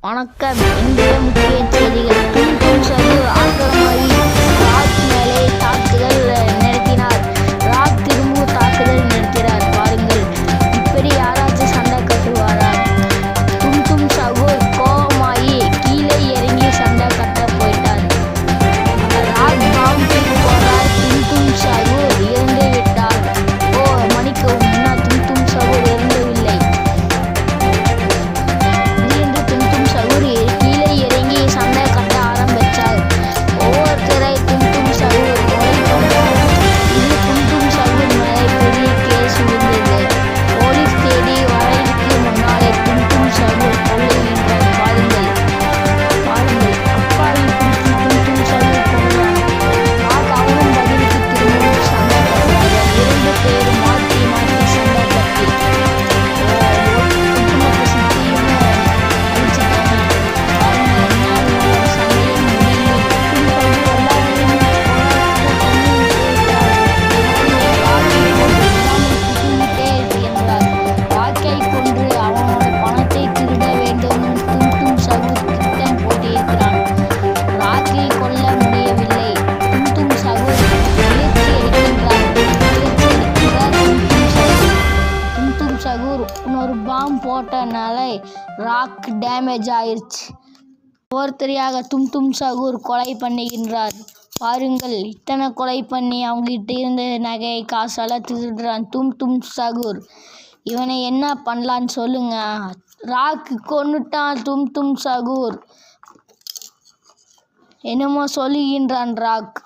வணக்கம். இன்றைய முக்கிய செய்திகள். டும் சகு ஆக்கிரமாகி ராக் மேலே தாக்குதல் நடத்தினார். ராக் திரும்ப தாக்குதல் நடத்தினார். பாருங்கள், இப்படி யாராச்சும் சண்டை கட்டுவாரா? டும் சகு கோபமாகி கீழே இறங்கி சண்டை கட்ட போயிட்டார். ராக் பாம்புக்கு போனார். டும் சகு இறந்து விட்டார். மன்னிக்கவும், டும் சகு இறந்தவில்லை. கீழே இறங்கி சண்டை கட்ட ஆரம்பித்தார். ஒவ்வொருத்தரை டும் சகு கொலை பண்ணார். இது டும் சகு மேலே பெரிய கேஸ் விழுந்தது. போலீஸ் தேடி வரதுக்கு முன்னாலே டும் சகு கொல்லுகின்றார். பாருங்கள், அப்பாவி டும் சகு கொள்கிறார். அவனும் பதிலுக்கு திரும்பவும் சண்டை கட்டுறாங்க. 2 பேரும் மாற்றி மாற்றி சண்டை கட்டி ஒட்டுமொத்த சிட்டியும் அழிச்சிட்டாங்க. ராக்கை கொன்று அவனோட பணத்தை திருட வேண்டும் டும் சகு திட்டம் போட்டிருக்கிறான். ராக்கை கொல்ல முடியவில்லை. டும் சகு முயற்சி எடுக்கின்றார். டும் சகு இன்னொரு பாம்பு போட்டனால ராக் டேமேஜ் ஆயிருச்சு. ஒவ்வொருத்தரையாக டும் சகு கொலை பண்ணுகின்றார். பாருங்கள், இத்தனை கொலை பண்ணி அவங்ககிட்ட இருந்த நகை காசெல்லாம் திருடுறான் டும் சகு. இவனை என்ன பண்ணலான்னு சொல்லுங்க. ராக் கொன்னுட்டான் டும் சகு. என்னமோ சொல்லுகின்றான் ராக்,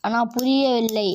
ஆனால் புரியவில்லை.